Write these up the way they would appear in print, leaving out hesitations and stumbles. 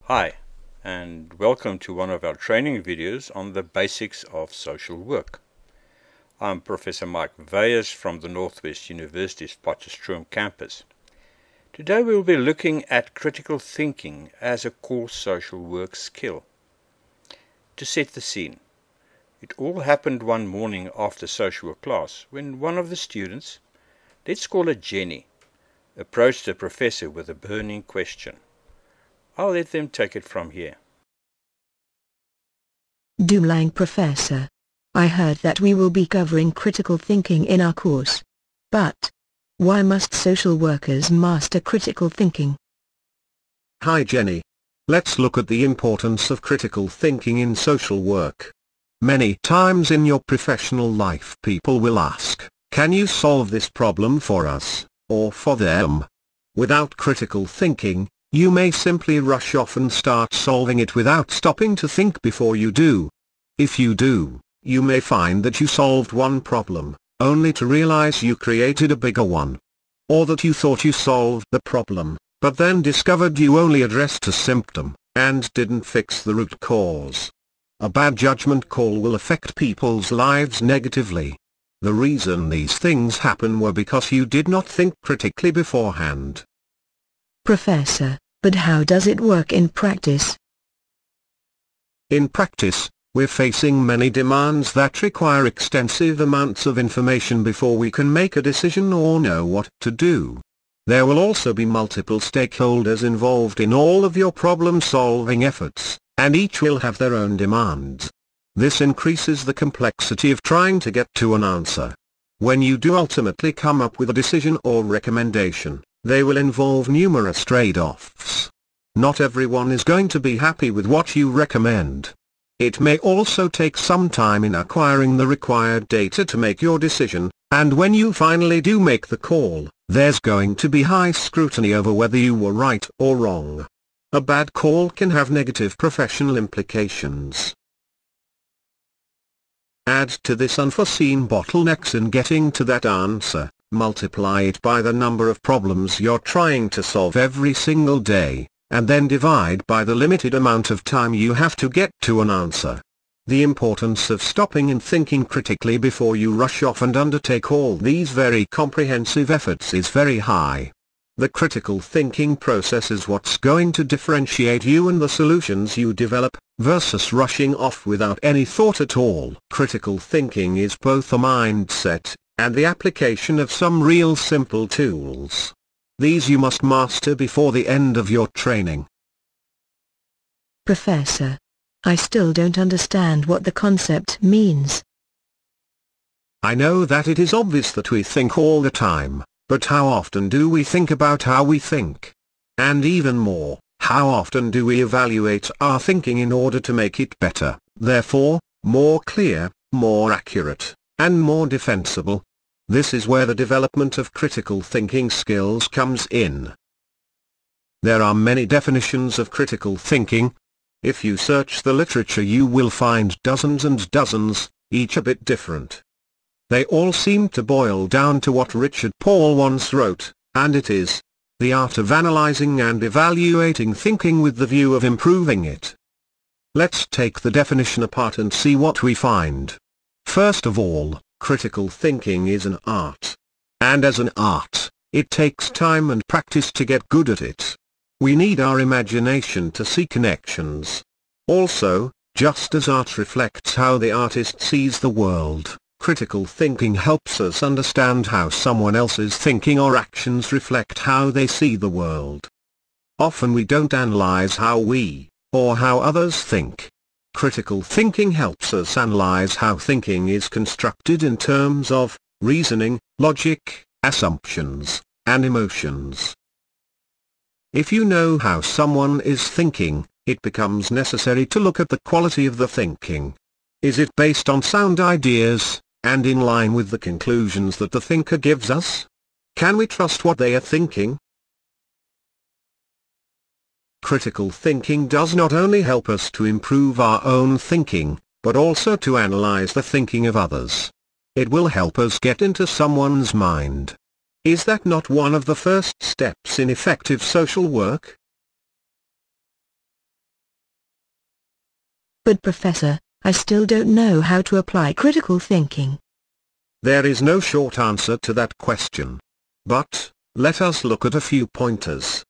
Hi, and welcome to one of our training videos on the basics of social work. I'm Professor Mike Weyers from the Northwest University's Potchefstroom campus. Today we'll be looking at critical thinking as a core social work skill. To set the scene, it all happened one morning after social work class when one of the students, let's call her Jenny, approached the professor with a burning question. I'll let them take it from here. Doomlang Professor. I heard that we will be covering critical thinking in our course. But why must social workers master critical thinking? Hi Jenny. Let's look at the importance of critical thinking in social work. Many times in your professional life people will ask, can you solve this problem for us, or for them? Without critical thinking, you may simply rush off and start solving it without stopping to think before you do. If you do, you may find that you solved one problem, only to realize you created a bigger one. Or that you thought you solved the problem, but then discovered you only addressed a symptom, and didn't fix the root cause. A bad judgment call will affect people's lives negatively. The reason these things happen were because you did not think critically beforehand. Professor, but how does it work in practice? In practice, we're facing many demands that require extensive amounts of information before we can make a decision or know what to do. There will also be multiple stakeholders involved in all of your problem-solving efforts, and each will have their own demands. This increases the complexity of trying to get to an answer. When you do ultimately come up with a decision or recommendation, they will involve numerous trade-offs. Not everyone is going to be happy with what you recommend. It may also take some time in acquiring the required data to make your decision, and when you finally do make the call, there's going to be high scrutiny over whether you were right or wrong. A bad call can have negative professional implications. Add to this unforeseen bottlenecks in getting to that answer. Multiply it by the number of problems you're trying to solve every single day, and then divide by the limited amount of time you have to get to an answer. The importance of stopping and thinking critically before you rush off and undertake all these very comprehensive efforts is very high. The critical thinking process is what's going to differentiate you and the solutions you develop, versus rushing off without any thought at all. Critical thinking is both a mindset and the application of some real simple tools. These you must master before the end of your training. Professor, I still don't understand what the concept means. I know that it is obvious that we think all the time, but how often do we think about how we think? And even more, how often do we evaluate our thinking in order to make it better, therefore, more clear, more accurate, and more defensible? This is where the development of critical thinking skills comes in. There are many definitions of critical thinking. If you search the literature you will find dozens and dozens, each a bit different. They all seem to boil down to what Richard Paul once wrote, and it is, the art of analyzing and evaluating thinking with the view of improving it. Let's take the definition apart and see what we find. First of all, critical thinking is an art. And as an art, it takes time and practice to get good at it. We need our imagination to see connections. Also, just as art reflects how the artist sees the world, critical thinking helps us understand how someone else's thinking or actions reflect how they see the world. Often we don't analyze how we, or how others think. Critical thinking helps us analyze how thinking is constructed in terms of reasoning, logic, assumptions, and emotions. If you know how someone is thinking, it becomes necessary to look at the quality of the thinking. Is it based on sound ideas, and in line with the conclusions that the thinker gives us? Can we trust what they are thinking? Critical thinking does not only help us to improve our own thinking, but also to analyze the thinking of others. It will help us get into someone's mind. Is that not one of the first steps in effective social work? But Professor, I still don't know how to apply critical thinking. There is no short answer to that question. But, let us look at a few pointers.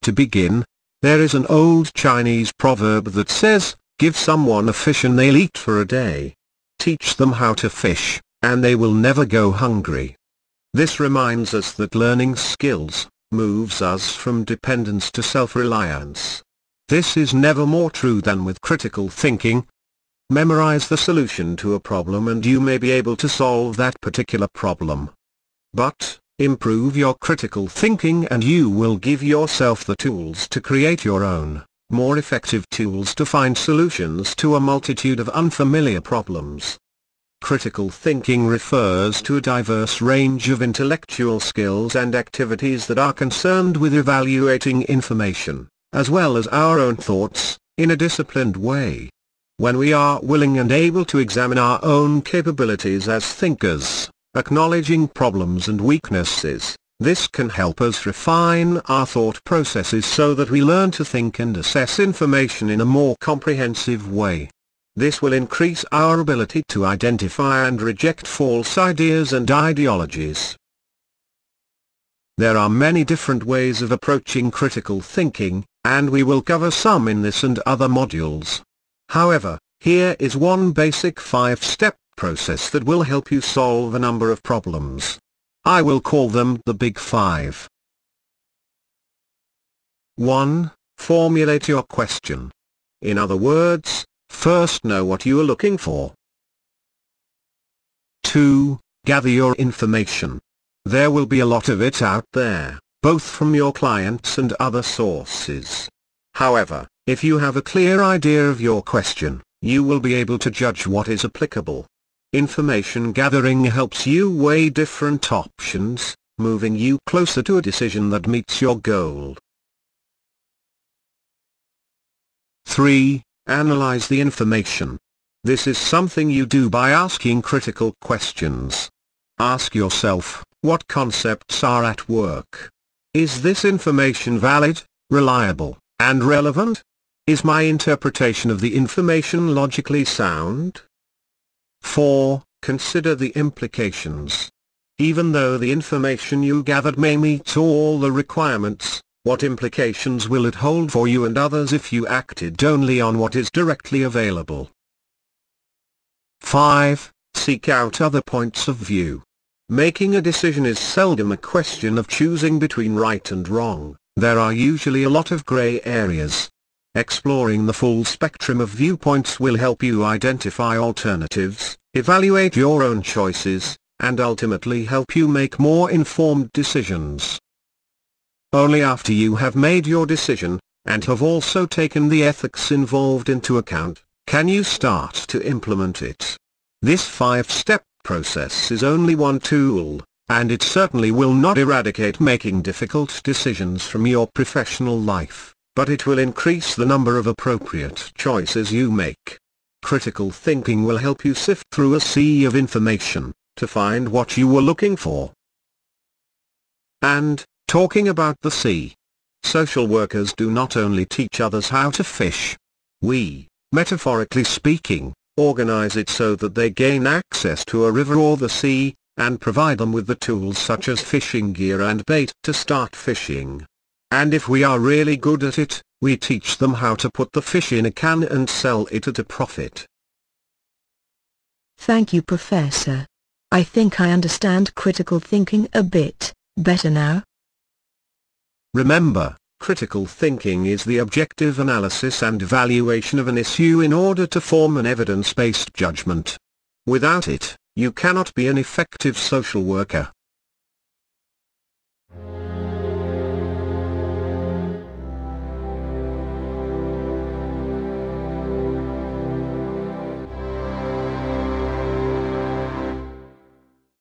To begin, there is an old Chinese proverb that says, give someone a fish and they'll eat for a day. Teach them how to fish, and they will never go hungry. This reminds us that learning skills moves us from dependence to self-reliance. This is never more true than with critical thinking. Memorize the solution to a problem and you may be able to solve that particular problem. But, improve your critical thinking and you will give yourself the tools to create your own, more effective tools to find solutions to a multitude of unfamiliar problems. Critical thinking refers to a diverse range of intellectual skills and activities that are concerned with evaluating information, as well as our own thoughts, in a disciplined way. When we are willing and able to examine our own capabilities as thinkers, acknowledging problems and weaknesses, this can help us refine our thought processes so that we learn to think and assess information in a more comprehensive way. This will increase our ability to identify and reject false ideas and ideologies. There are many different ways of approaching critical thinking, and we will cover some in this and other modules. However, here is one basic 5-step process that will help you solve a number of problems. I will call them the Big Five. 1. Formulate your question. In other words, first know what you are looking for. 2. Gather your information. There will be a lot of it out there, both from your clients and other sources. However, if you have a clear idea of your question, you will be able to judge what is applicable. Information gathering helps you weigh different options, moving you closer to a decision that meets your goal. 3. Analyze the information. This is something you do by asking critical questions. Ask yourself, what concepts are at work? Is this information valid, reliable, and relevant? Is my interpretation of the information logically sound? 4. Consider the implications. Even though the information you gathered may meet all the requirements, what implications will it hold for you and others if you acted only on what is directly available? 5. Seek out other points of view. Making a decision is seldom a question of choosing between right and wrong. There are usually a lot of gray areas. Exploring the full spectrum of viewpoints will help you identify alternatives, evaluate your own choices, and ultimately help you make more informed decisions. Only after you have made your decision, and have also taken the ethics involved into account, can you start to implement it. This 5-step process is only one tool, and it certainly will not eradicate making difficult decisions from your professional life, but it will increase the number of appropriate choices you make. Critical thinking will help you sift through a sea of information, to find what you were looking for. And, talking about the sea, social workers do not only teach others how to fish. We, metaphorically speaking, organize it so that they gain access to a river or the sea, and provide them with the tools such as fishing gear and bait to start fishing. And if we are really good at it, we teach them how to put the fish in a can and sell it at a profit. Thank you, Professor. I think I understand critical thinking a bit better now. Remember, critical thinking is the objective analysis and evaluation of an issue in order to form an evidence-based judgment. Without it, you cannot be an effective social worker.